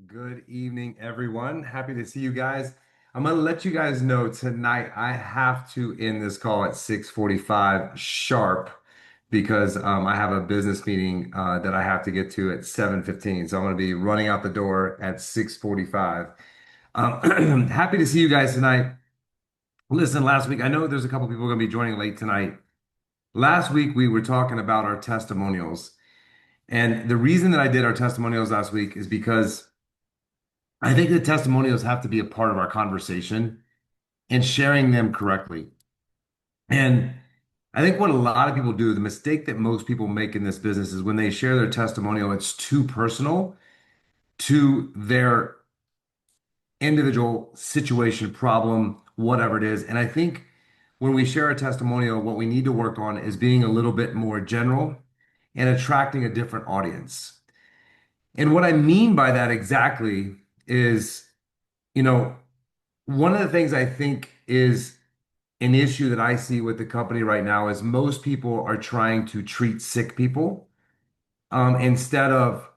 Good evening, everyone. Happy to see you guys. I'm gonna let you guys know tonight I have to end this call at 6:45 sharp because I have a business meeting that I have to get to at 7:15. So I'm gonna be running out the door at 6:45. Happy to see you guys tonight. Listen, last week I know there's a couple people gonna be joining late tonight. Last week we were talking about our testimonials, and the reason that I did our testimonials last week is because I think the testimonials have to be a part of our conversation and sharing them correctly. And I think what a lot of people do, the mistake that most people make in this business is when they share their testimonial, it's too personal to their individual situation, problem, whatever it is. And I think when we share a testimonial, what we need to work on is being a little bit more general and attracting a different audience. And what I mean by that exactly is, you know, one of the things I think is an issue that I see with the company right now is most people are trying to treat sick people instead of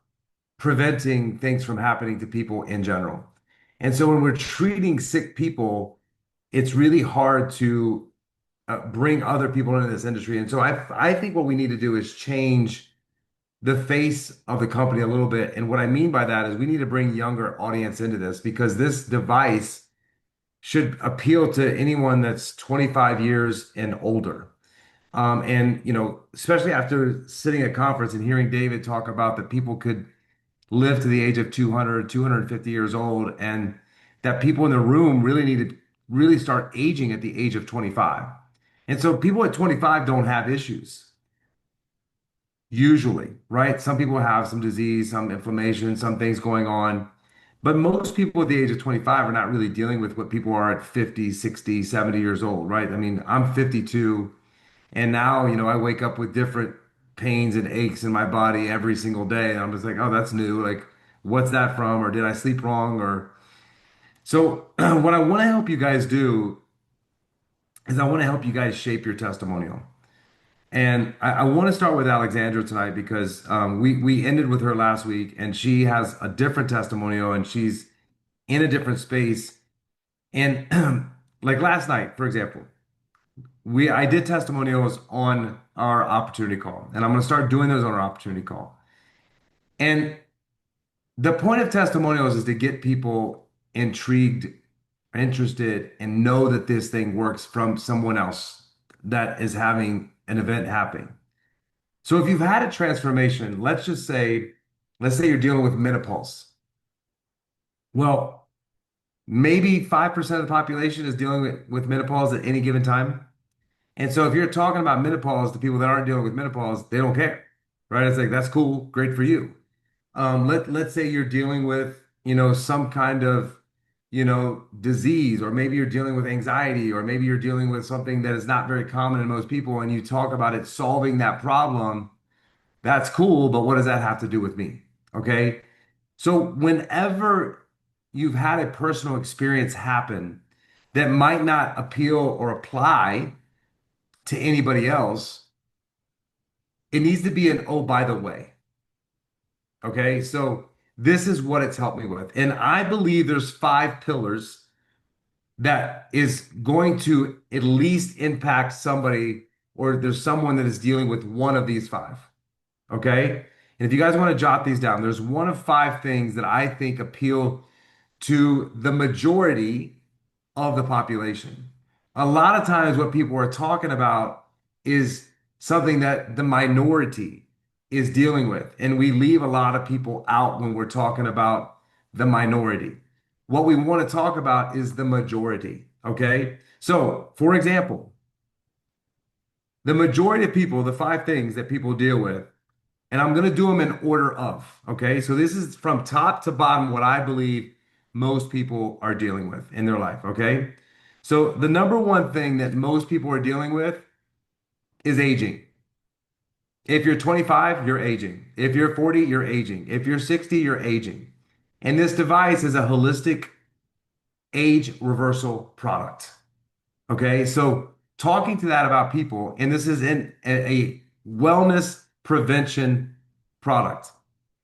preventing things from happening to people in general. And so when we're treating sick people, it's really hard to bring other people into this industry. And so I think what we need to do is change the face of the company a little bit. And what I mean by that is we need to bring younger audience into this because this device should appeal to anyone that's 25 years and older. Especially after sitting at conference and hearing David talk about that people could live to the age of 200, 250 years old, and that people in the room really need to really start aging at the age of 25. And so people at 25 don't have issues usually, right? Some people have some disease, some inflammation, some things going on. But most people at the age of 25 are not really dealing with what people are at 50, 60, 70 years old, right? I mean, I'm 52 and now, I wake up with different pains and aches in my body every single day. And I'm just like, oh, that's new. Like, what's that from? Or did I sleep wrong? Or so what I want to help you guys do is I want to help you guys shape your testimonial. And I want to start with Alexandra tonight because we ended with her last week and she has a different testimonial and she's in a different space. And like last night, for example, I did testimonials on our opportunity call, and I'm going to start doing those on our opportunity call. And the point of testimonials is to get people intrigued, interested, and know that this thing works from someone else that is having an event happening. So if you've had a transformation, let's say you're dealing with menopause. Well, maybe 5% of the population is dealing with menopause at any given time. And so if you're talking about menopause to people that aren't dealing with menopause, they don't care, right? It's like, that's cool, great for you. Let's say you're dealing with, some kind of, disease, or maybe you're dealing with anxiety, or maybe you're dealing with something that is not very common in most people, and you talk about it solving that problem. That's cool, but what does that have to do with me? Okay. So whenever you've had a personal experience happen that might not appeal or apply to anybody else, it needs to be an oh, by the way. Okay. So this is what it's helped me with. And I believe there's five pillars that is going to at least impact somebody, or there's someone that is dealing with one of these five. Okay. And if you guys want to jot these down, there's one of five things that I think appeal to the majority of the population. A lot of times, what people are talking about is something that the minority is dealing with. And we leave a lot of people out when we're talking about the minority. What we want to talk about is the majority. Okay. So, for example, the majority of people, the five things that people deal with, and I'm going to do them in order of, okay? So this is from top to bottom what I believe most people are dealing with in their life, okay? So the number one thing that most people are dealing with is aging. If you're 25, you're aging. If you're 40, you're aging. If you're 60, you're aging. And this device is a holistic age reversal product. Okay, so talking to that about people, and this is in a wellness prevention product.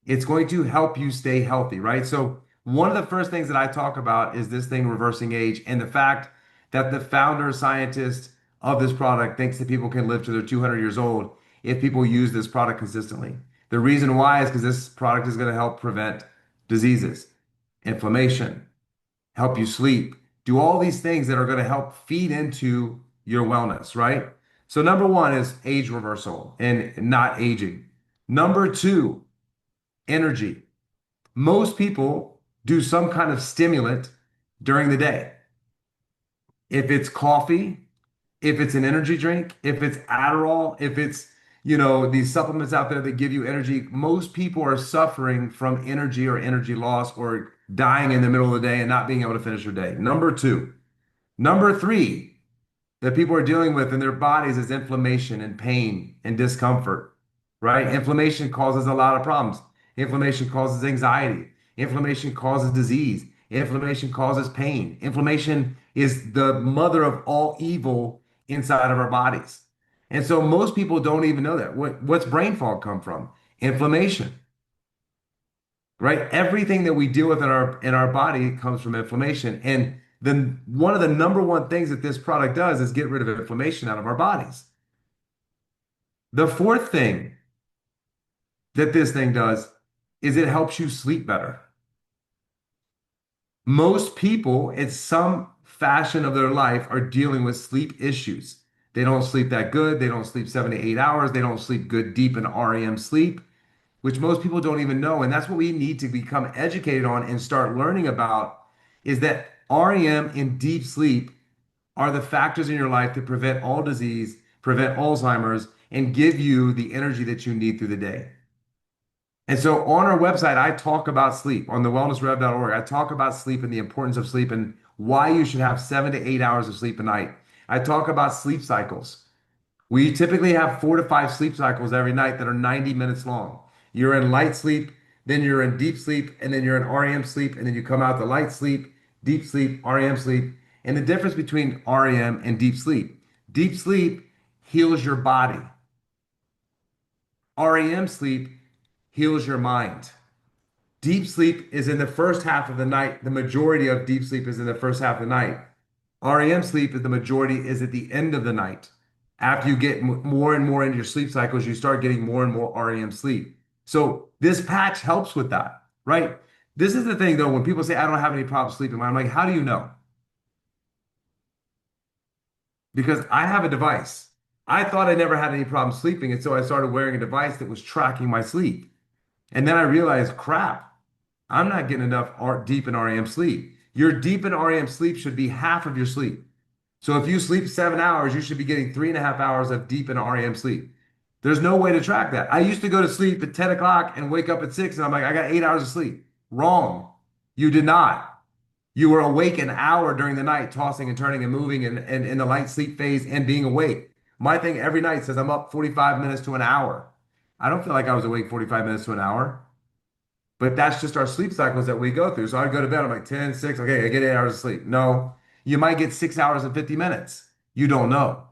It's going to help you stay healthy, right? So One of the first things that I talk about is this thing reversing age and the fact that the founder scientist of this product thinks that people can live to their 200 years old if people use this product consistently. The reason why is because this product is going to help prevent diseases, inflammation, help you sleep, do all these things that are going to help feed into your wellness, right? So, number one is age reversal and not aging. Number two, energy. Most people do some kind of stimulant during the day. If it's coffee, if it's an energy drink, if it's Adderall, if it's, these supplements out there that give you energy, most people are suffering from energy or energy loss or dying in the middle of the day and not being able to finish their day. Number two. Number three, that people are dealing with in their bodies is inflammation and pain and discomfort, right? Inflammation causes a lot of problems. Inflammation causes anxiety. Inflammation causes disease. Inflammation causes pain. Inflammation is the mother of all evil inside of our bodies. And so most people don't even know that. What's brain fog come from? Inflammation, right? Everything that we deal with in our body comes from inflammation. And then one of the number one things that this product does is get rid of inflammation out of our bodies. The fourth thing that this thing does is it helps you sleep better. Most people, in some fashion of their life, are dealing with sleep issues. They don't sleep that good. They don't sleep 7 to 8 hours. They don't sleep good, deep in REM sleep, which most people don't even know. And that's what we need to become educated on and start learning about is that REM and deep sleep are the factors in your life that prevent all disease, prevent Alzheimer's, and give you the energy that you need through the day. And so on our website, I talk about sleep on the wellnessrev.org. I talk about sleep and the importance of sleep and why you should have 7 to 8 hours of sleep a night. I talk about sleep cycles. We typically have 4 to 5 sleep cycles every night that are 90 minutes long. You're in light sleep, then you're in deep sleep, and then you're in REM sleep, and then you come out to light sleep, deep sleep, REM sleep. And the difference between REM and deep sleep heals your body. REM sleep heals your mind. Deep sleep is in the first half of the night. The majority of deep sleep is in the first half of the night. REM sleep is the majority is at the end of the night. After you get more and more into your sleep cycles, you start getting more and more REM sleep. So this patch helps with that, right? This is the thing though, when people say, I don't have any problem sleeping, I'm like, how do you know? Because I have a device. I thought I never had any problem sleeping. And so I started wearing a device that was tracking my sleep. And then I realized, crap, I'm not getting enough deep in REM sleep. Your deep in REM sleep should be half of your sleep. So if you sleep 7 hours, you should be getting 3.5 hours of deep in REM sleep. There's no way to track that. I used to go to sleep at 10 o'clock and wake up at 6, and I'm like, I got 8 hours of sleep. Wrong. You did not. You were awake an hour during the night, tossing and turning and moving and in the light sleep phase and being awake. My thing every night says I'm up 45 minutes to an hour. I don't feel like I was awake 45 minutes to an hour. But that's just our sleep cycles that we go through. So I'd go to bed, I'm like 10, 6, okay, I get 8 hours of sleep. No, you might get 6 hours and 50 minutes. You don't know,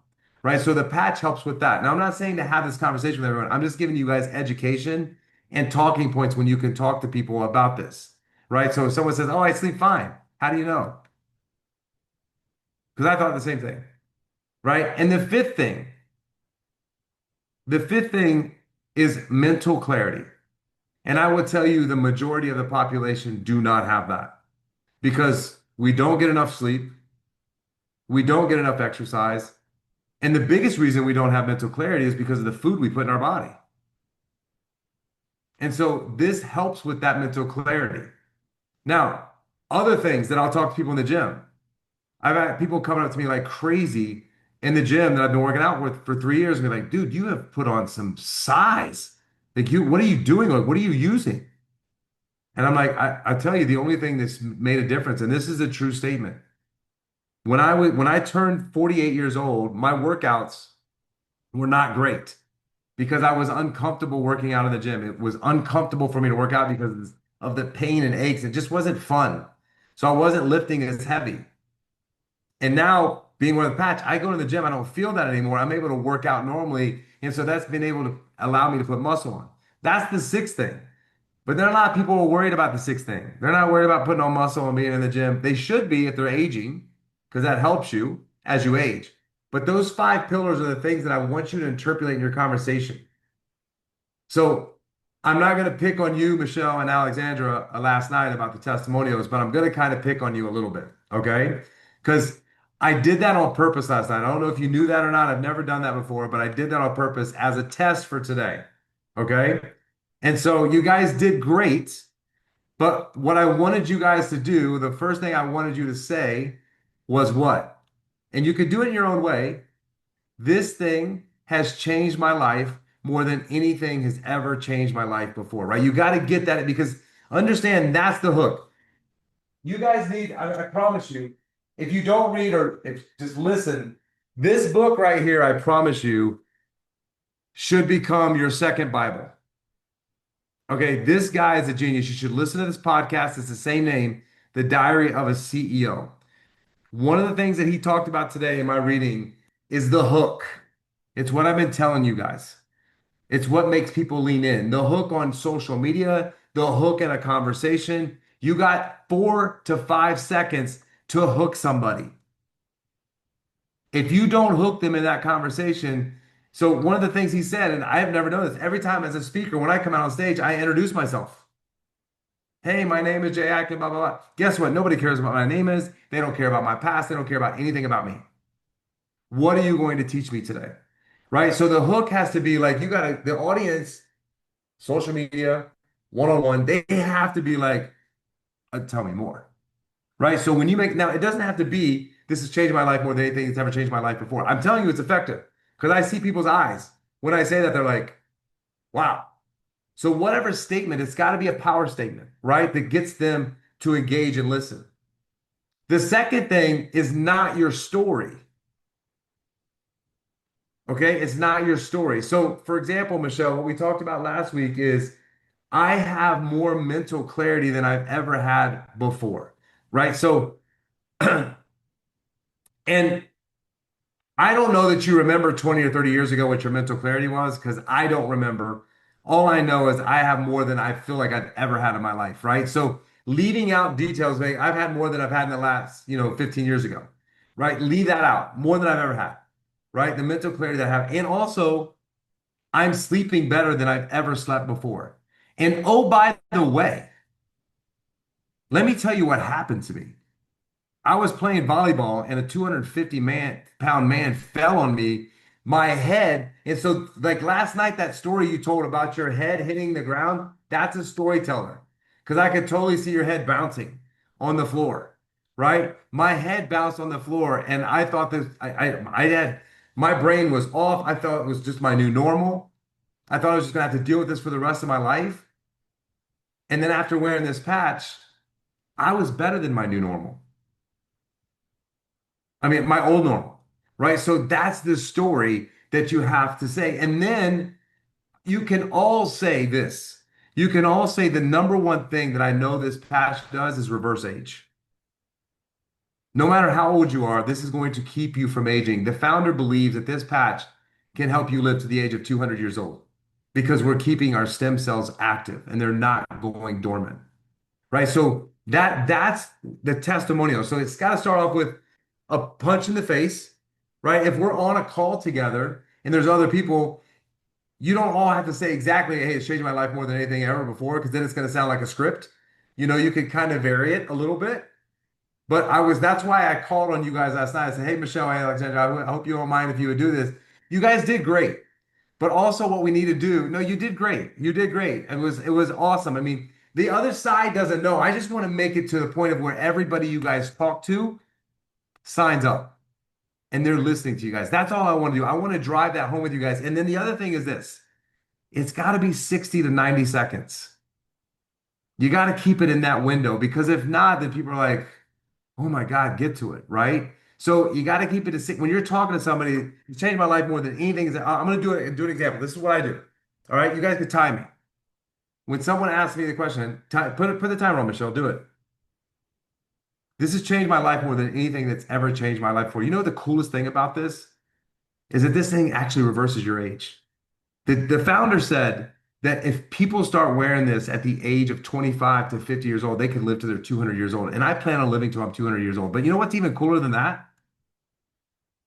right? So the patch helps with that. Now, I'm not saying to have this conversation with everyone. I'm just giving you guys education and talking points when you can talk to people about this, right? So if someone says, oh, I sleep fine. How do you know? Because I thought the same thing, right? And the fifth thing is mental clarity. And I would tell you the majority of the population do not have that because we don't get enough sleep, we don't get enough exercise, and the biggest reason we don't have mental clarity is because of the food we put in our body. And so this helps with that mental clarity. Now, other things that I'll talk to people in the gym. I've had people coming up to me like crazy in the gym that I've been working out with for 3 years and be like, dude, you have put on some size. Like what are you doing? Like, what are you using? And I'm like, I tell you, the only thing that's made a difference, and this is a true statement. When I turned 48 years old, my workouts were not great because I was uncomfortable working out in the gym. It was uncomfortable for me to work out because of the pain and aches. It just wasn't fun. So I wasn't lifting as heavy. And now being wearing the patch, I go to the gym, I don't feel that anymore. I'm able to work out normally. And so that's been able to allow me to put muscle on. That's the sixth thing. But there are a lot of people who are worried about the sixth thing. They're not worried about putting on muscle and being in the gym. They should be if they're aging, because that helps you as you age. But those five pillars are the things that I want you to interpolate in your conversation. So I'm not going to pick on you, Michelle and Alexandra, last night about the testimonials, but I'm going to kind of pick on you a little bit, okay? Because I did that on purpose last night. I don't know if you knew that or not. I've never done that before, but I did that on purpose as a test for today, okay? And so you guys did great. But what I wanted you guys to do, the first thing I wanted you to say was what? And you could do it in your own way. This thing has changed my life more than anything has ever changed my life before, right? You got to get that because understand that's the hook. You guys need, I promise you, if you don't read or if just listen, this book right here, I promise you, should become your second Bible. Okay, this guy is a genius. You should listen to this podcast. It's the same name, The Diary of a CEO. One of the things that he talked about today in my reading is the hook. It's what I've been telling you guys. It's what makes people lean in. The hook on social media, the hook in a conversation. You got 4 to 5 seconds to hook somebody. If you don't hook them in that conversation, so one of the things he said, and I have never done this, every time as a speaker, when I come out on stage, I introduce myself. Hey, my name is Jay Adkins, blah, blah, blah. Guess what? Nobody cares about what my name is. They don't care about my past. They don't care about anything about me. What are you going to teach me today? Right? So the hook has to be like, you got to, the audience, social media, one-on-one, they have to be like, tell me more. Right? So when you make, now it doesn't have to be, this has changed my life more than anything that's ever changed my life before. I'm telling you it's effective because I see people's eyes. When I say that, they're like, wow. So whatever statement, it's got to be a power statement, right? That gets them to engage and listen. The second thing is not your story. Okay, it's not your story. So, for example, Michelle, what we talked about last week is I have more mental clarity than I've ever had before, right? So, and I don't know that you remember 20 or 30 years ago what your mental clarity was because I don't remember. All I know is I have more than I feel like I've ever had in my life, right? So, leaving out details, I've had more than I've had in the last, 15 years ago, right? Leave that out, more than I've ever had, right? The mental clarity that I have. And also, I'm sleeping better than I've ever slept before. And oh, by the way, let me tell you what happened to me. I was playing volleyball and a 250-pound man fell on me, my head. And so, like last night, that story you told about your head hitting the ground, that's a storyteller. Because I could totally see your head bouncing on the floor, right? My head bounced on the floor, and I thought this, I had, my brain was off. I thought it was just my new normal. I thought I was just gonna have to deal with this for the rest of my life. And then after wearing this patch, I was better than my new normal. I mean, my old normal, right? So that's the story that you have to say. And then you can all say this. You can all say the number one thing that I know this patch does is reverse age. No matter how old you are, this is going to keep you from aging. The founder believes that this patch can help you live to the age of 200 years old because we're keeping our stem cells active and they're not going dormant. Right? So that's the testimonial. So it's got to start off with a punch in the face, right? If we're on a call together and there's other people, you don't all have to say exactly, hey, it's changed my life more than anything ever before, because then it's going to sound like a script. You could kind of vary it a little bit. But that's why I called on you guys last night. I said, hey, Michelle, hey, Alexandra, I hope you don't mind if you would do this. You guys did great. But also what we need to do, no, you did great. You did great. It was awesome. I mean, the other side doesn't know. I just want to make it to the point of where everybody you guys talk to signs up and they're listening to you guys. That's all I want to do. I want to drive that home with you guys. And then the other thing is this. It's got to be 60 to 90 seconds. You got to keep it in that window because if not, then people are like, oh my God, get to it, right? So you got to keep it when you're talking to somebody, you changed my life more than anything. I'm going to do an example. This is what I do. All right, you guys can time me. When someone asks me the question, put the timer on, Michelle. Do it. This has changed my life more than anything that's ever changed my life before. You know the coolest thing about this is that this thing actually reverses your age. The founder said that if people start wearing this at the age of 25 to 50 years old, they could live to their 200 years old. And I plan on living till I'm 200 years old. But you know what's even cooler than that?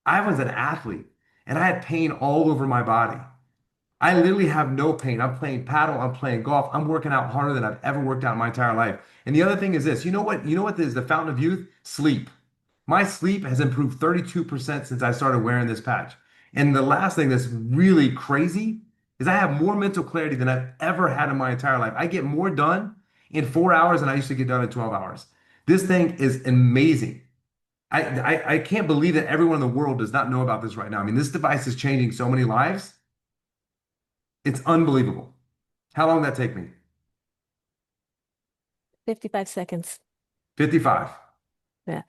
I was an athlete and I had pain all over my body. I literally have no pain. I'm playing paddle, I'm playing golf, I'm working out harder than I've ever worked out in my entire life. And the other thing is this, you know what is the fountain of youth? Sleep. My sleep has improved 32% since I started wearing this patch. And the last thing that's really crazy is I have more mental clarity than I've ever had in my entire life. I get more done in 4 hours than I used to get done in 12 hours. This thing is amazing. I can't believe that everyone in the world does not know about this right now. I mean, this device is changing so many lives. It's unbelievable. How long did that take me? 55 seconds. 55. Yeah.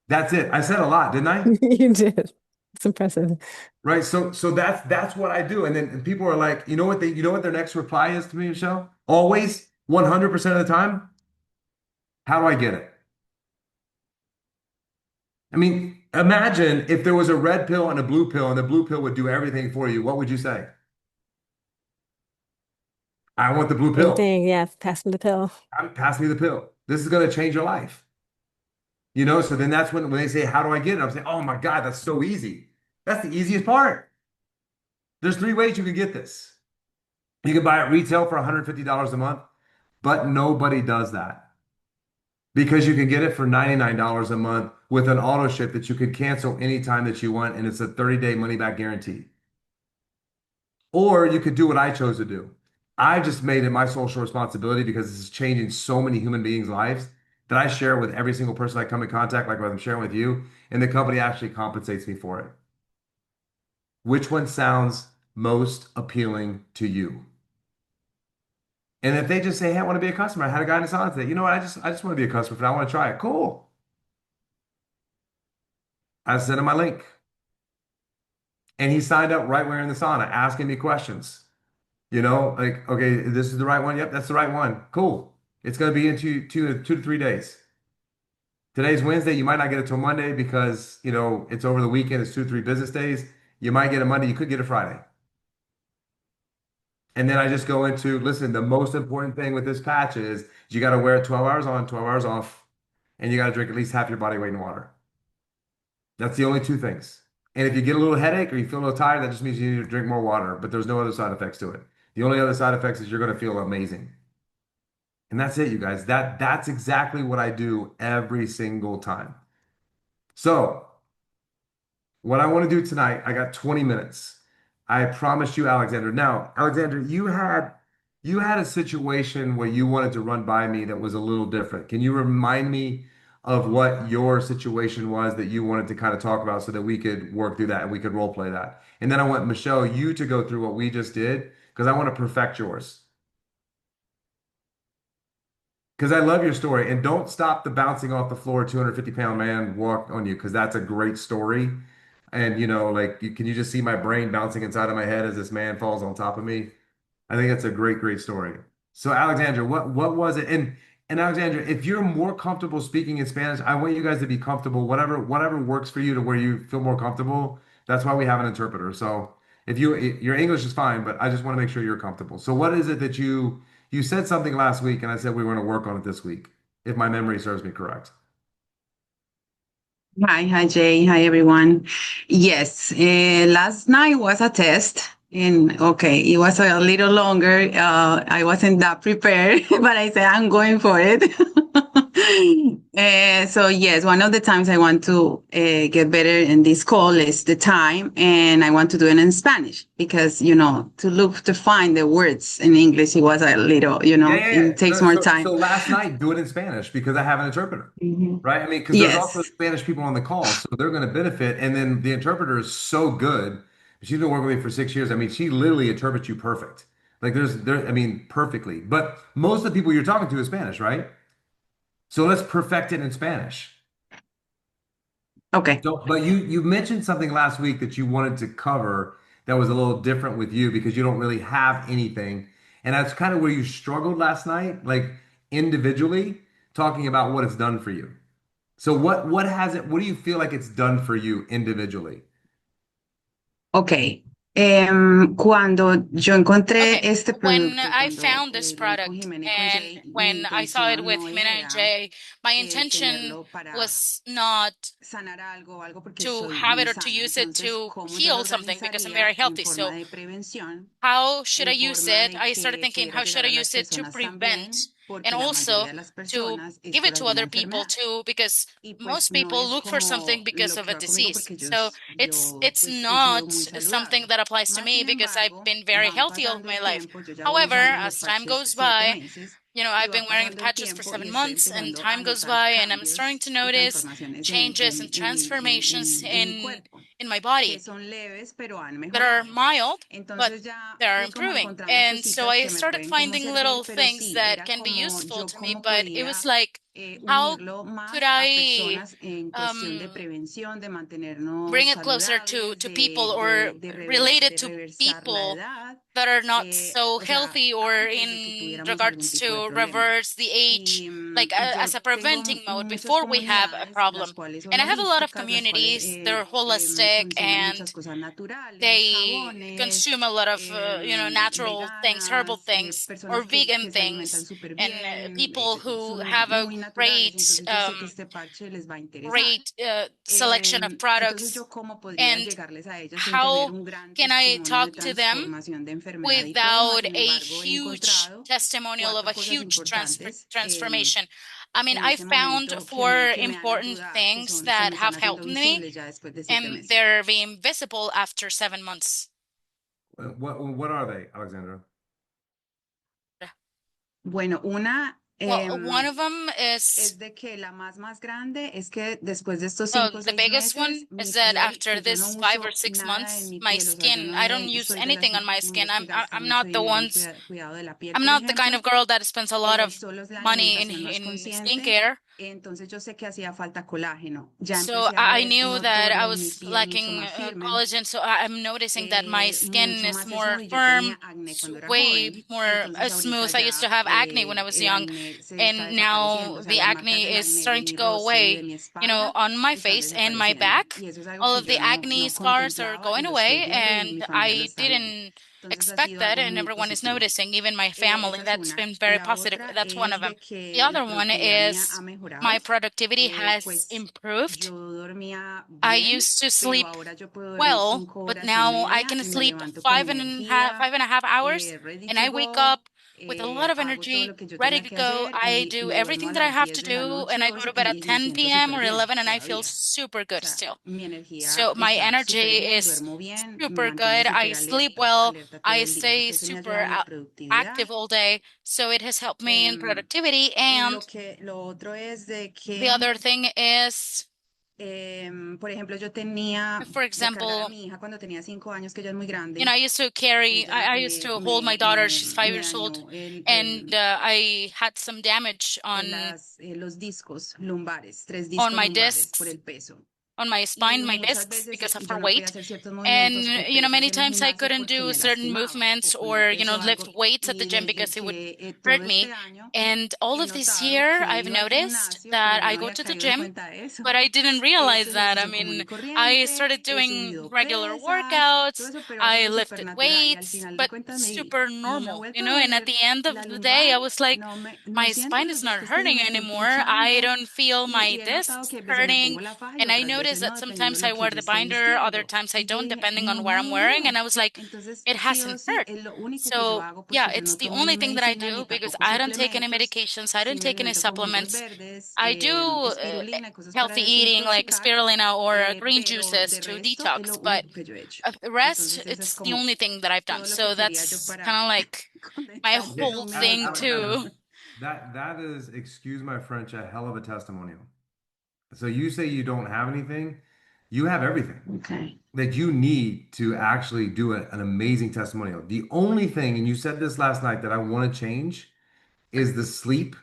That's it. I said a lot, didn't I? You did. It's impressive. Right. So that's what I do. And then people are like, you know what their next reply is to me, Michelle? Always, 100% of the time. How do I get it? I mean, imagine if there was a red pill and a blue pill, and the blue pill would do everything for you. What would you say? I want the blue Same pill. thing. Yeah. Pass me the pill. Pass me the pill. This is going to change your life. So then that's when they say, how do I get it? I'm saying, oh my God, that's so easy. That's the easiest part. There's three ways you can get this. You can buy it retail for $150 a month, but nobody does that because you can get it for $99 a month with an auto ship that you could cancel anytime that you want, and it's a 30-day money back guarantee. Or you could do what I chose to do. I just made it my social responsibility because this is changing so many human beings' lives that I share it with every single person I come in contact, like what I'm sharing with you, and the company actually compensates me for it. Which one sounds most appealing to you? And if they just say, "Hey, I want to be a customer," I had a guy in the salon today. You know what? I just want to be a customer, but I want to try it. Cool. I sent him my link, and he signed up right where in the sauna, asking me questions. Like, okay, this is the right one. Yep, that's the right one. Cool. It's going to be in two to 3 days. Today's Wednesday. You might not get it till Monday because it's over the weekend. It's 2 to 3 business days. You might get it Monday. You could get it Friday. And then I just go into, listen, the most important thing with this patch is you got to wear it 12 hours on, 12 hours off, and you got to drink at least half your body weight in water. That's the only two things. And if you get a little headache or you feel a little tired, that just means you need to drink more water, but there's no other side effects to it. The only other side effects is you're going to feel amazing. And that's it, you guys. That's exactly what I do every single time. So, what I want to do tonight, I got 20 minutes. I promised you, Alexander. Now, Alexander, you had a situation where you wanted to run by me that was a little different. Can you remind me of what your situation was that you wanted to kind of talk about so that we could work through that and we could role play that? And then I want Michelle, you to go through what we just did because I want to perfect yours. Because I love your story. And don't stop the bouncing off the floor, 250-pound man walk on you, because that's a great story. And, like, can you just see my brain bouncing inside of my head as this man falls on top of me? I think it's a great, great story. So, Alexandra, what was it? And Alexandra, if you're more comfortable speaking in Spanish, I want you guys to be comfortable. Whatever works for you to where you feel more comfortable. That's why we have an interpreter. So, if your English is fine, but I just want to make sure you're comfortable. So, what is it that you said something last week, and I said we were going to work on it this week, if my memory serves me correct. Hi, Jay. Hi, everyone. Yes, last night was a test, and okay, it was a little longer. I wasn't that prepared, but I said I'm going for it. So yes, one of the times I want to get better in this call is the time, and I want to do it in Spanish because to find the words in English, it was a little, Yeah, yeah, yeah. it takes No, more so time. last night, do it in Spanish because I have an interpreter, Mhm. right? I mean, because there's also Yes. Spanish people on the call, so they're going to benefit. And then the interpreter is so good. She's been working with me for 6 years. I mean, she literally interprets you perfect. Like I mean, perfectly. But most of the people you're talking to is Spanish, right? So let's perfect it in Spanish. Okay. So, but you mentioned something last week that you wanted to cover that was a little different with you because you don't really have anything. And that's kind of where you struggled last night, like individually, talking about what it's done for you. So what do you feel like it's done for you individually? Okay. Cuando yo encontré Okay, este when producto, I cuando found this lo vi con product Jimena y con and Jay, mi when I saw it intención with no Jimena and era Jay, my intention tenerlo para was not sanar algo, algo porque to soy have muy it or to sana. use it Entonces, to ¿cómo yo lo heal something because I'm very organizaría en healthy. forma So de prevención? how should I En use forma it? de I started que thinking, pudiera how should llegar I a las use it to personas prevent también, and porque la mayoría also de las to personas es give por it to alguna other people enfermedad. too, because Y pues most no people es look for something como because lo of que a va conmigo disease. porque So yo it's pues he sido not muy something saludable. that applies to Más me sin because I've embargo, been very van healthy all pasando my el life. tiempo, yo ya voy However, usando los as time parches goes 7 by, meses y I've va been wearing the pasando el patches for tiempo y 7 months, and empezando a time goes notar by, and I'm starting to cambios y notice transformaciones changes and transformations en mi cuerpo, in my que body son leves, pero han that are mejorado. mild, but Entonces ya they are fui como improving. encontrando And so cositas I que me started pueden como finding servir, little pero things sí, that era can be como useful yo to me, cómo but it was podía like, how unirlo could más a I personas en cuestión de um, prevención, de mantenernos bring it closer saludables, to people or relate it de to reversar la people edad, that are not so o sea, healthy or antes de que in tuviéramos algún regards tipo de to problema. reverse the age, Y like yo as a tengo preventing mode muchas before we have a comunidades, las problem. cuales son And I have a lot of holísticas, las cuales communities, they're holistic consumen muchas and cosas naturales, they jabones, consume a lot of natural things, herbal veganas, things, or personas vegan que se alimentan things, súper and bien, people who son have a muy naturales. great Entonces yo sé que este parche les va a interesar. great selection of Entonces products. yo cómo podría And llegarles a ellos sin tener how un gran can I testimonio de talk to them transformación de enfermedad y todo, más without sin a embargo he huge encontrado testimonial of cuatro a cosas huge importantes transformation? I mean, en I este found momento four que me han important ayudado, que things son, se that me están have haciendo helped me, visibles ya después de 7 meses. and they're being visible after 7 months. What are they, Alexandra? Bueno, una Well, one of them es is de que la más grande es que después de estos 5 o the 6 biggest meses, one mi is that piel, after que yo no this 5 or 6 uso months, nada en mi my piel, o sea, yo skin, no I don't use anything on my como skin. los que gastan I'm mucho not the dinero en ones. cuidado de la piel, I'm por not the kind ejemplo, of girl that spends a lot of solo es la money alimentación más in consciente. skincare. Entonces yo sé que hacía falta colágeno. Ya So empecé a I ver knew that I notorio mi was piel mucho lacking más firme, collagen, so I'm noticing that my skin mucho is más more eso, y yo tenía firm, acné cuando era way joven. more Entonces ahorita smooth. I used to ya have acne when I was el young, acné se está and desapareciendo, now o sea, the las marcas acne del is acné de starting to mi go rostro y de away, mi espalda on my están face and my desapareciendo. back. Y eso es algo All que of the yo acne no scars are contemplaba y going lo estoy away, viendo y mi and familia lo I está viendo. didn't Entonces ha expect sido that, algo and muy everyone is positivo. noticing, even my family. Esa es That's una. been very La positive. otra That's one of es them. de The que la other one productividad mía ha is my mejorado. productivity has Pues improved. yo dormía I bien, used to pero sleep ahora yo puedo dormir well, cinco but horas y now I media can y me sleep levanto con 5.5 hours, ready and to I wake go, up with a lot of hago todo energy, lo que yo ready tenga to que go. hacer I y do me duermo a everything that I las have to 10 de la do, and noche, I go 11 to bed at me 10 siento p.m. súper or bien 11, and I feel todavía. super O good sea, still. mi energía So my está súper energy bien, is duermo bien, me super mantengo good. I súper sleep alerta, well. alerta todo I el día. stay Entonces me ayuda super en la productividad. active all day. So it has helped me in Em, productivity. y And lo otro es de the que other thing is, por ejemplo, yo tenía for de cargar a example, mi hija cuando tenía 5 años, que ella es muy grande. I used to carry, Ella I used to hold my daughter. She's five me years old, dañó and I had some damage los discos lumbares, 3 discos on my lumbares por discs, el peso. on my Y spine, my muchas discs, veces because of yo her no podía weight. hacer ciertos And, movimientos o pesas many en el times I gimnasio couldn't porque do me certain lastimaba movements o como or, peso lift algo. weights at the Y gym desde because it would que hurt todo me. este año And all he of this notado year, que I've iba al noticed gimnasio, pero that yo I no go había to the caído en gym, cuenta de eso. but I didn't He realize hecho that. I ejercicio común mean, y I corriente, started he doing subido regular pesas, todo workouts, eso, pero ha I sido súper lifted natural y al weights, final de but cuentas super me ha normal, vuelto a and at doler the end la of the day, I lumbar, was like, no my siento spine los is not discos que ni hurting me estoy anymore. I pinchando don't feel my y he notado discs que a veces me hurting. pongo la faja y And I otras noticed veces that no, dependiendo sometimes de I lo que wear yo the esté binder, other vistiendo. times I Y yo don't, dije, depending on no where me I'm wearing. And dolió. I was like, Entonces, it sí o hasn't sí, hurt. es lo único que yo So, hago yeah, porque yo it's no the tomo only ni thing that I medicina do ni because tampoco I don't take any suplementos. medications. I Sí don't me take any alimento con jugos supplements. verdes, I do espirulina, cosas para healthy eating like desintoxicar, spirulina or pero green juices de to resto es detox, lo but único que yo he hecho. the rest, Entonces, esa es it's the como only thing that I've done. todo lo que So quería yo that's kind para of like my condensar Yeah, whole números thing Alexandra, too. ahora. that is, excuse my French, a hell of a testimonial. So you say you don't have anything, you have everything Okay. that you need to actually do an amazing testimonial. The only thing, and you said this last night, that I want to change is the sleep,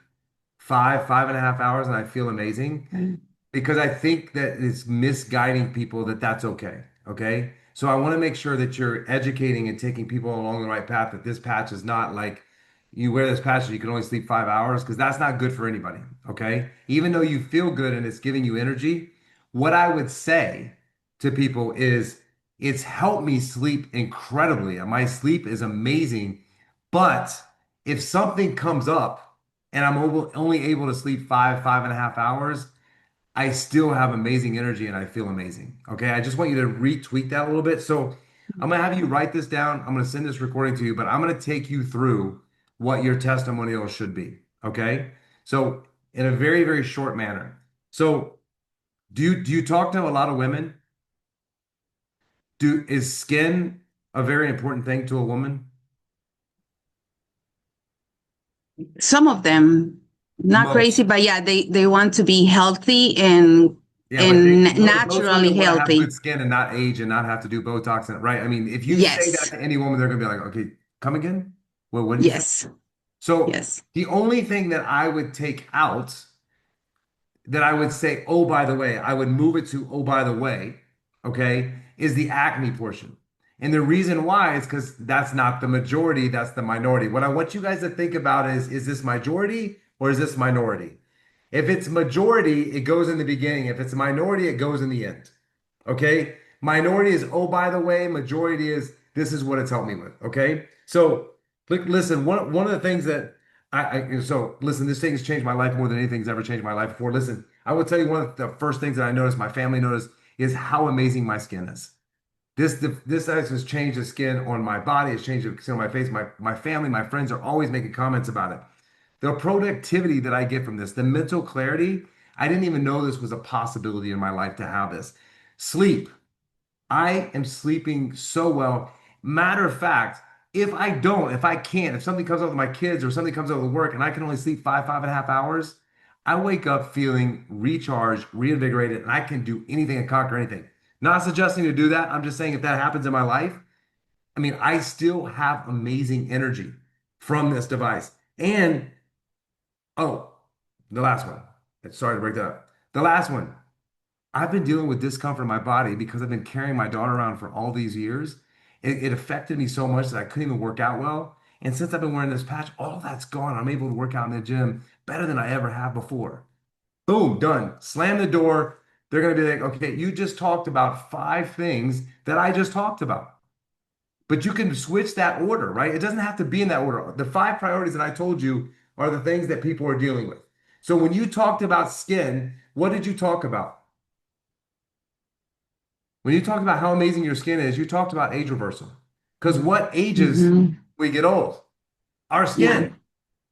5.5 hours, and I feel amazing. Okay. Because I think that it's misguiding people that that's okay. Okay. So I want to make sure that you're educating and taking people along the right path, that this patch is not like you wear this patch and you can only sleep 5 hours, because that's not good for anybody. Okay. Even though you feel good and it's giving you energy, what I would say to people is It's helped me sleep incredibly. My sleep is amazing. But if something comes up and I'm only able to sleep 5.5 hours, I still have amazing energy and I feel amazing. Okay. I just want you to retweak that a little bit. So I'm going to have you write this down. I'm going to send this recording to you, but I'm going to take you through what your testimonial should be. Okay. So in a very, very short manner. So do you talk to a lot of women? Is skin a very important thing to a woman? Some of them, not Most. crazy, but yeah, they want to be healthy and Yeah, but most naturally women want to have healthy. good skin and not age and not have to do Botox and right. I mean, if you say that Yes, to any woman, they're gonna be like, okay, come again? Well, what did you say? yes, So yes. the only thing that I would take out that I would say, oh, by the way, I would move it to, oh, by the way, okay, is the acne portion. And the reason why is because that's not the majority, that's the minority. What I want you guys to think about is this majority or is this minority? If it's majority, it goes in the beginning. If it's minority, it goes in the end. Okay? Minority is, oh, by the way, majority is, this is what it's helped me with. Okay? So, listen, one of the things that so listen, this thing has changed my life more than anything's ever changed my life before. Listen, I will tell you one of the first things that I noticed, my family noticed, is how amazing my skin is. This has changed the skin on my body. It's changed the skin on my face. My family, my friends are always making comments about it. The productivity that I get from this, the mental clarity, I didn't even know this was a possibility in my life to have this. Sleep. I am sleeping so well. Matter of fact, if I can't, if something comes up with my kids or something comes up with work and I can only sleep 5.5 hours, I wake up feeling recharged, reinvigorated, and I can do anything and conquer anything. Not suggesting to do that. I'm just saying if that happens in my life, I mean, I still have amazing energy from this device. And oh, the last one. Sorry to break that up. The last one. I've been dealing with discomfort in my body because I've been carrying my daughter around for all these years. It affected me so much that I couldn't even work out well. And since I've been wearing this patch, all that's gone. I'm able to work out in the gym better than I ever have before. Boom, done. Slam the door. They're going to be like, okay, you just talked about 5 things that I just talked about. But you can switch that order, right? It doesn't have to be in that order. The 5 priorities that I told you are the things that people are dealing with. So when you talked about skin, what did you talk about? When you talked about how amazing your skin is, you talked about age reversal. Because what ages Hmm. we get old? Our Yeah. skin,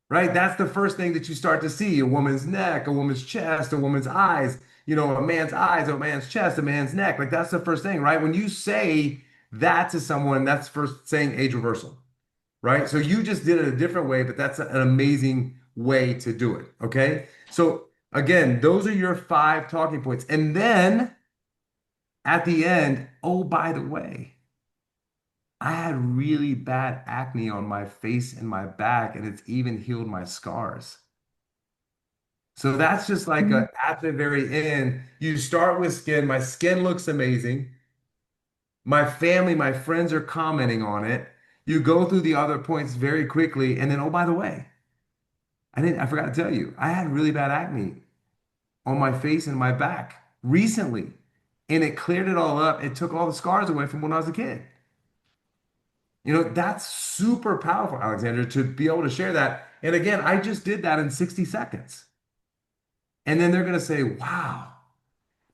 right? That's the first thing that you start to see. A woman's neck, a woman's chest, a woman's eyes, a man's eyes, a man's chest, a man's neck. Like that's the first thing, right? When you say that to someone, that's first saying age reversal, right? So you just did it a different way, but that's an amazing way to do it. Okay. So again, those are your 5 talking points. And then at the end, oh, by the way, I had really bad acne on my face and my back, and it's even healed my scars. So that's just like at the very end, you start with skin. My skin looks amazing. My family, my friends are commenting on it. You go through the other points very quickly, and then, oh, by the way, I forgot to tell you, I had really bad acne on my face and my back recently, and it cleared it all up. It took all the scars away from when I was a kid. That's super powerful, Alexandra, to be able to share that. And again, I just did that in 60 seconds. And then they're going to say, wow.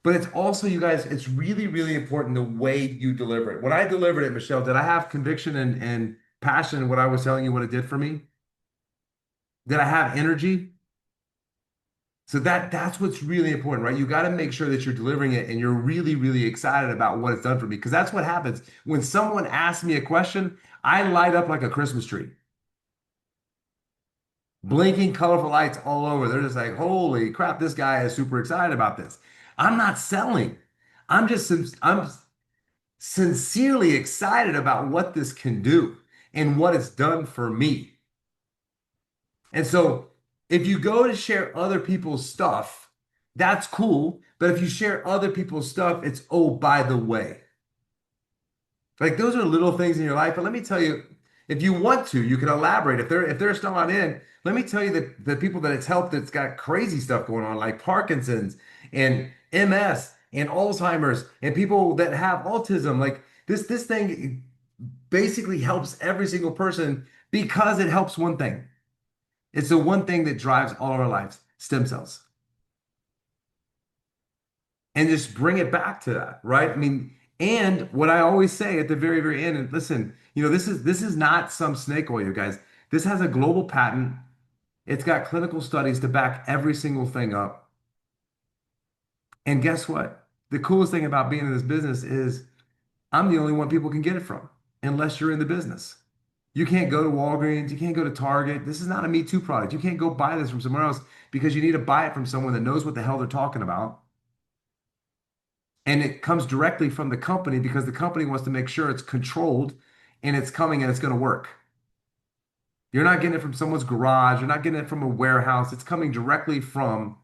But it's also, you guys, it's really, really important the way you deliver it. When I delivered it, Michelle, did I have conviction and passion in what I was telling you what it did for me? Did I have energy? So that's what's really important, right? You got to make sure that you're delivering it and you're really, really excited about what it's done for me. Because that's what happens. When someone asks me a question, I light up like a Christmas tree. Blinking colorful lights all over. They're just like, holy crap, this guy is super excited about this. I'm not selling. I'm sincerely excited about what this can do and what it's done for me. And so if you go to share other people's stuff, that's cool. But if you share other people's stuff, it's, oh, by the way. Like those are little things in your life. But let me tell you, if you want to, you can elaborate. If they're still not in, let me tell you that the people that it's helped that's got crazy stuff going on, like Parkinson's and MS and Alzheimer's and people that have autism, like This thing basically helps every single person because it helps one thing. It's the one thing that drives all of our lives, stem cells. And just bring it back to that, right? I mean, and what I always say at the very, very end, and listen, this is not some snake oil, you guys. This has a global patent. It's got clinical studies to back every single thing up. And guess what? The coolest thing about being in this business is I'm the only one people can get it from, unless you're in the business. You can't go to Walgreens, you can't go to Target. This is not a Me Too product. You can't go buy this from somewhere else because you need to buy it from someone that knows what the hell they're talking about. And it comes directly from the company because the company wants to make sure it's controlled and it's coming and it's going to work. You're not getting it from someone's garage. You're not getting it from a warehouse. It's coming directly from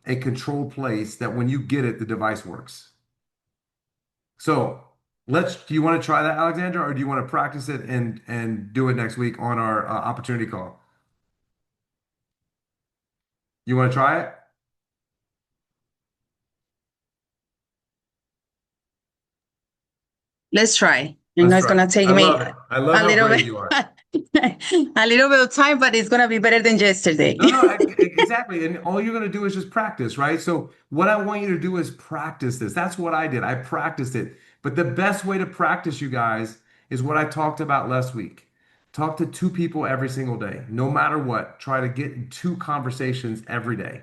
a controlled place that when you get it, the device works. So do you want to try that, Alexandra, or do you want to practice it and do it next week on our opportunity call? You want to try it? Let's try. I know Let's it's try it. gonna take I me love it. I love a how little brave bit, you are. a little bit of time, but it's gonna be better than yesterday. No, exactly. And all you're going to do is just practice, right? So, what I want you to do is practice this. That's what I did. I practiced it. But the best way to practice, you guys, is what I talked about last week. Talk to two people every single day, no matter what. Try to get in two conversations every day.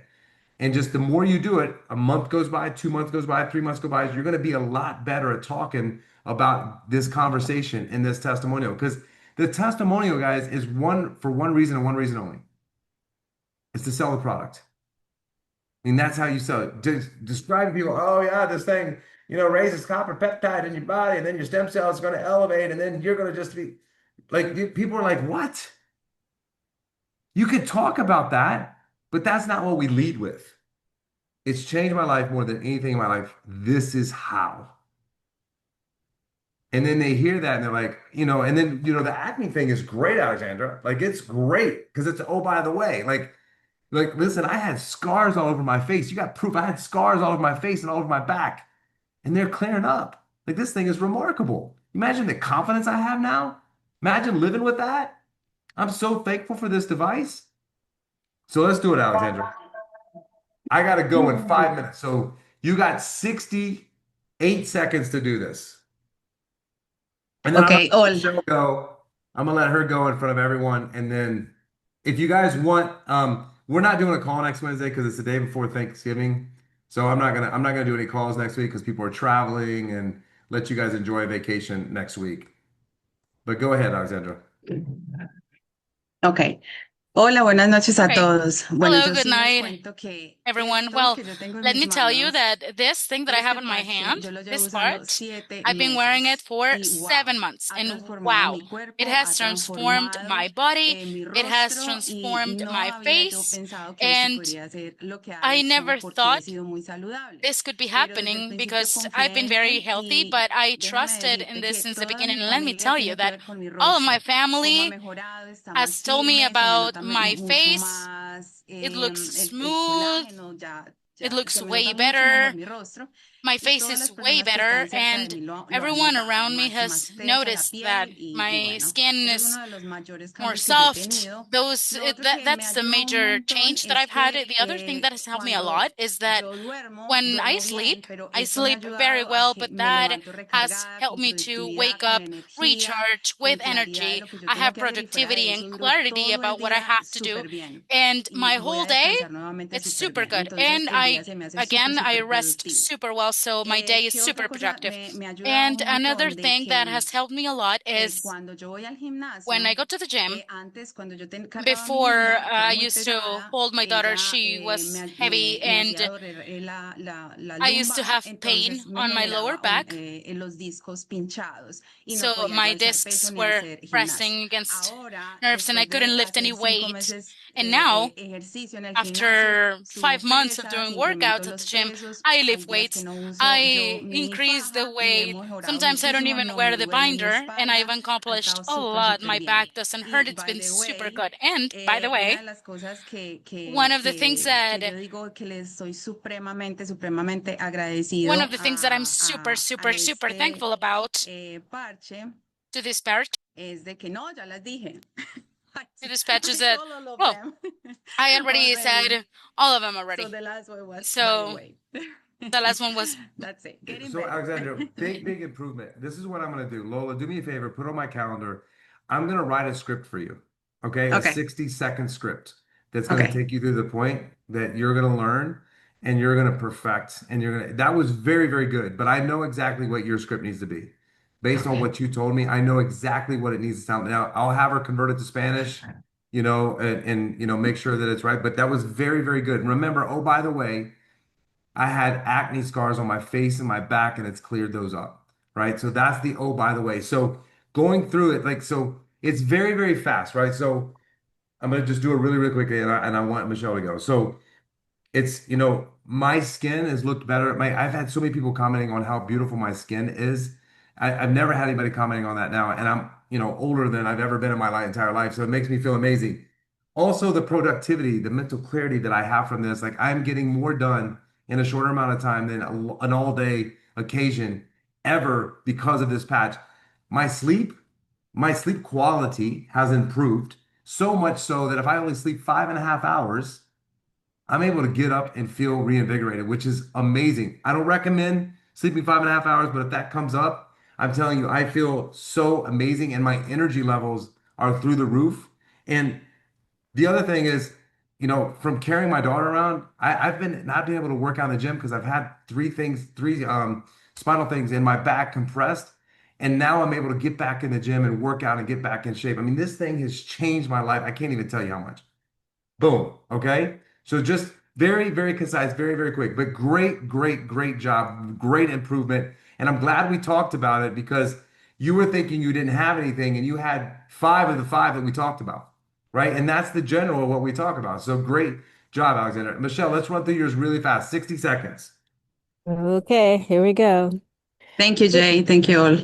And just the more you do it, a month goes by, 2 months goes by, 3 months go by, you're going to be a lot better at talking about this conversation in this testimonial. Because the testimonial, guys, is for one reason and one reason only. It's to sell the product. I mean, that's how you sell it. Describe to people, oh yeah, this thing, raises copper peptide in your body, and then your stem cells are going to elevate, and then you're going to just be like, people are like, what? You could talk about that, but that's not what we lead with. It's changed my life more than anything in my life. This is how. And then they hear that and they're like, and then, the acne thing is great, Alexandra. Like, it's great because it's, oh, by the way, like, listen, I had scars all over my face. You got proof. I had scars all over my face and all over my back, and they're clearing up. Like, this thing is remarkable. Imagine the confidence I have now. Imagine living with that. I'm so thankful for this device. So let's do it, Alexandra. I got to go in 5 minutes. So you got 68 seconds to do this. And then Okay, I'm all. gonna let Cheryl go. I'm gonna let her go in front of everyone. And then if you guys want, we're not doing a call next Wednesday because it's the day before Thanksgiving. So I'm not gonna do any calls next week because people are traveling and let you guys enjoy a vacation next week. But go ahead, Alexandra. Okay. Hola, buenas noches a Okay. todos. Bueno, Hello, yo good sí les night, cuento que everyone. esto Well, que yo tengo en let mis me tell you manos, that this thing that I have este in my parche, hand, yo lo llevo this usando part, 7 I've been wearing it meses for y wow, 7 months, ha and transformado wow, mi cuerpo, it ha has transformed transformado my body, mi it has rostro y transformed no my había yo face, pensado que esto and podría ser lo que ha I hecho never porque he thought sido muy saludable. this could be Pero desde el happening principio because I've confié been en very él healthy, y but I déjame trusted in decirte this que since the toda beginning. mi And let me familia tell you tiene que that ver con mi all of my rostro, cómo ha family mejorado, está más has told me firme, se me about nota my mucho face. más It looks el smooth. colágeno, It ya looks se me way nota mucho mejor better. mi rostro My y face todas is las way personas que better, están cerca de and mí lo han everyone notado, around me más has tensa la noticed that piel y my bueno, skin ese es is uno de los mayores more cambios que yo he soft. tenido. Those Lo otro que me that's the ayuda un major montón change that es I've had. que The other thing that has helped me a lot cuando is that yo when duermo I bien, pero esto me ha sleep very ayudado a well, que but me that levanto has recargada, helped con me to productividad, wake con up, energía, recharge con with claridad de energy. lo que yo I tengo have que hacer y fuera de productivity and eso duro clarity todo el about what I día have to do. súper bien And y my voy whole a day, descansar nuevamente it's súper super bien. good. Entonces And el día se me hace súper, I súper rest productivo. super well, so my day is ¿Qué super otra cosa productive. me ha ayudado And un another montón de thing that has helped me a lot is cuando yo voy al when I gimnasio, go to the gym, antes cuando yo cargaba a mi before niña, que era I muy used to pesada, hold my daughter, ella she was heavy, me hacía and doler la I used to lumbar, have pain entonces me on my lower generaba back. en los discos pinchados y no So podía yo my alzar peso discs ni were hacer gimnasio. pressing against Ahora, nerves and I después de couldn't lift any hacer cinco weight. meses And now, after 5 months of doing workouts at the gym, I lift weights, I increase the weight. Sometimes I don't even wear the binder, and I've accomplished a lot. My back doesn't hurt. It's been super good. And by the way, one of the things that one of the things that I'm super, super, super thankful about to this patch, to this patch is that, well, I already said all of them already. So the last one was So Alexandra, big improvement. This is what I'm going to do. Lola, do me a favor, put on my calendar. I'm going to write a script for you. Okay? A 60-second script that's going to take you through the point that you're going to learn and you're going to perfect and you're going to, that was very, very good. But I know exactly what your script needs to be. Based on what you told me, I know exactly what it needs to sound. Now, I'll have her convert it to Spanish, make sure that it's right. But that was very, very good. And remember, oh, by the way, I had acne scars on my face and my back, and it's cleared those up, right? So that's the, oh, by the way. So going through it, so it's very, very fast, right? So I'm gonna just do it really, really quickly, and I want Michelle to go. So it's, my skin has looked better. I've had so many people commenting on how beautiful my skin is. I've never had anybody commenting on that now, and I'm, older than I've ever been in my entire life. So it makes me feel amazing. Also, the productivity, the mental clarity that I have from this, like I'm getting more done in a shorter amount of time than an all-day occasion ever because of this patch. My sleep, my sleep quality has improved so much so that if I only sleep 5.5 hours, I'm able to get up and feel reinvigorated, which is amazing. I don't recommend sleeping 5.5 hours, but if that comes up, I'm telling you, I feel so amazing and my energy levels are through the roof. And the other thing is, from carrying my daughter around, I've been not being able to work out in the gym because I've had three spinal things in my back compressed. And now I'm able to get back in the gym and work out and get back in shape. I mean, this thing has changed my life. I can't even tell you how much. Boom. Okay. So just very, very concise, very, very quick, but great, great, great job. Great improvement. And I'm glad we talked about it because you were thinking you didn't have anything and you had 5 of the 5 that we talked about. Right. And that's the general of what we talk about. So great job, Alexander. Michelle, let's run through yours really fast. 60 seconds. Okay, here we go. Thank you, It- Jay. Thank you all.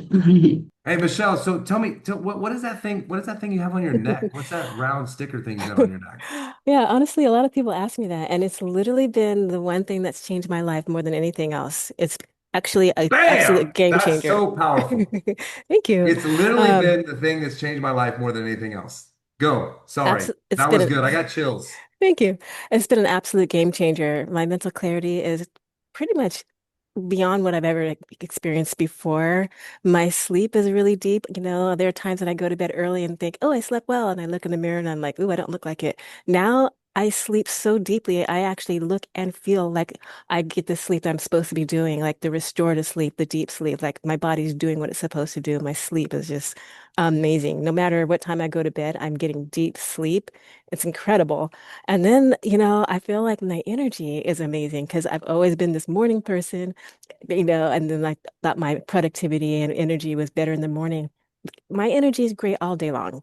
Hey, Michelle, so tell me, what is that thing? What is that thing you have on your neck? What's that round sticker thing you got on your neck? Yeah, honestly, a lot of people ask me that, and it's literally been the one thing that's changed my life more than anything else. It's actually an absolute Bam! game That's changer. so powerful. Thank you. It's literally Um, been the thing that's changed my life more than anything else. Go. Sorry. it's That been was an good. I got chills. Thank you. It's been an absolute game changer. My mental clarity is pretty much beyond what I've ever experienced before. My sleep is really deep. There are times that I go to bed early and think, oh, I slept well. And I look in the mirror and I'm like, oh, I don't look like it. Now I sleep so deeply, I actually look and feel like I get the sleep that I'm supposed to be doing, like the restorative sleep, the deep sleep, like my body's doing what it's supposed to do. My sleep is just amazing. No matter what time I go to bed, I'm getting deep sleep. It's incredible. And then, I feel like my energy is amazing because I've always been this morning person, and then I thought my productivity and energy was better in the morning. My energy is great all day long.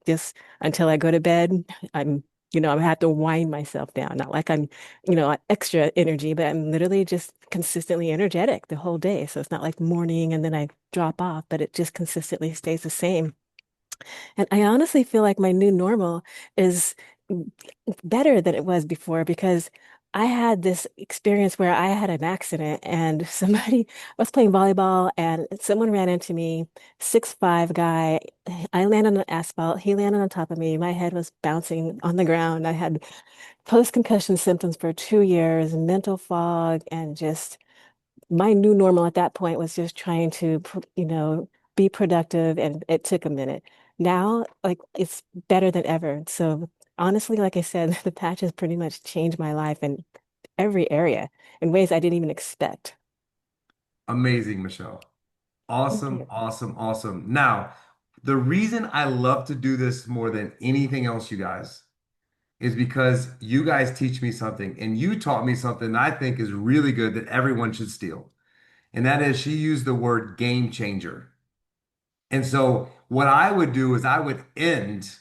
Just until I go to bed, I have to wind myself down. Not like I'm, extra energy, but I'm literally just consistently energetic the whole day. So it's not like morning and then I drop off, but it just consistently stays the same. And I honestly feel like my new normal is better than it was before because I had this experience where I had an accident and I was playing volleyball and someone ran into me, 6'5" guy. I landed on the asphalt. He landed on top of me. My head was bouncing on the ground. I had post-concussion symptoms for 2 years, mental fog, and just my new normal at that point was just trying to, be productive, and it took a minute. Now, like it's better than ever. So honestly, like I said, the patch has pretty much changed my life in every area in ways I didn't even expect. Amazing, Michelle. Thank Awesome, you. awesome, awesome. Now, the reason I love to do this more than anything else, you guys, is because you guys teach me something and you taught me something that I think is really good that everyone should steal. And that is she used the word game changer. And so what I would do is I would end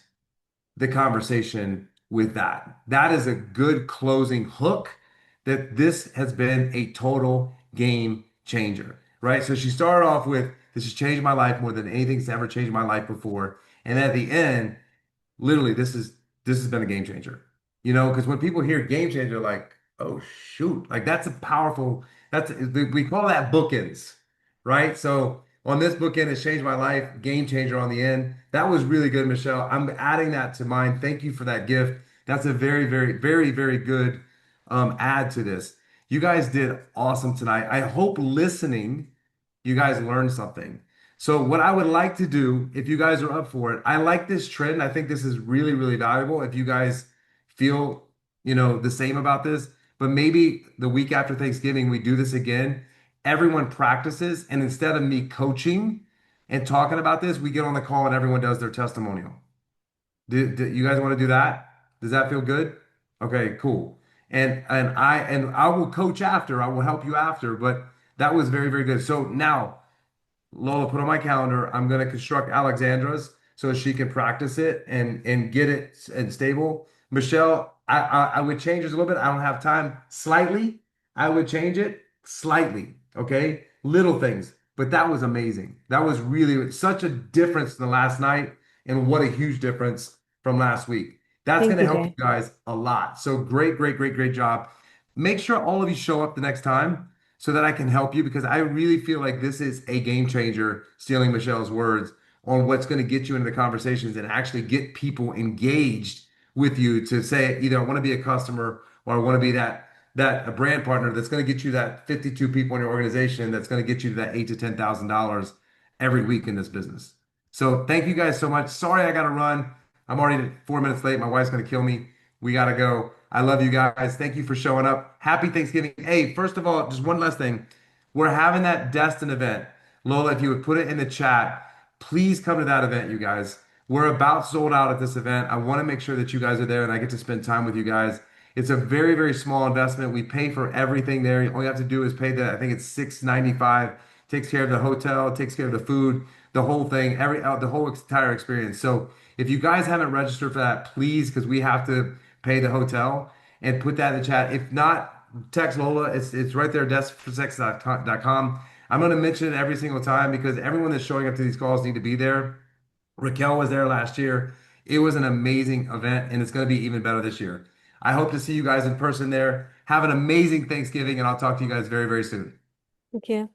the conversation with that. That is a good closing hook that this has been a total game changer, right? So she started off with, this has changed my life more than anything's ever changed my life before. And at the end, literally, this has been a game changer. You know, because when people hear game changer, like, oh shoot, like that's a powerful, we call that bookends, right? So on this bookend, it's changed my life, game changer on the end. That was really good, Michelle. I'm adding that to mine. Thank you for that gift. That's a very, very, very, very good add to this. You guys did awesome tonight. I hope listening, you guys learned something. So what I would like to do, if you guys are up for it, I like this trend. I think this is really, really valuable. If you guys feel, the same about this, but maybe the week after Thanksgiving, we do this again. Everyone practices, and instead of me coaching and talking about this, we get on the call and everyone does their testimonial. Do you guys want to do that? Does that feel good? Okay, cool. And I will coach after. I will help you after, but that was very, very good. So now, Lola, put on my calendar. I'm going to construct Alexandra's so she can practice it and get it and stable. Michelle, I would change this a little bit. I don't have time. Slightly, I would change it slightly. Okay, little things, but that was amazing. That was really such a difference in the last night, and what a huge difference from last week. That's going Thank to you, help you Jay. guys a lot. So great, great, great, great job. Make sure all of you show up the next time so that I can help you, because I really feel like this is a game changer, stealing Michelle's words, on what's going to get you into the conversations and actually get people engaged with you to say either I want to be a customer or I want to be that a brand partner that's going to get you that 52 people in your organization that's going to get you to that 8 to 10,000 dollars every week in this business. So thank you guys so much. Sorry I got to run. I'm already 4 minutes late. My wife's going to kill me. We got to go. I love you guys. Thank you for showing up. Happy Thanksgiving. Hey, first of all, just one last thing. We're having that Destin event. Lola, if you would put it in the chat, please come to that event, you guys. We're about sold out at this event. I want to make sure that you guys are there and I get to spend time with you guys. It's a very, very small investment. We pay for everything there. All you have to do is pay I think it's $6.95. Takes care of the hotel, takes care of the food, the whole thing, the whole entire experience. So if you guys haven't registered for that, please, because we have to pay the hotel, and put that in the chat. If not, text Lola. It's right there, deskforsex.com. I'm going to mention it every single time because everyone that's showing up to these calls need to be there. Raquel was there last year. It was an amazing event, and it's going to be even better this year. I hope to see you guys in person there. Have an amazing Thanksgiving, and I'll talk to you guys very, very soon. Thank you.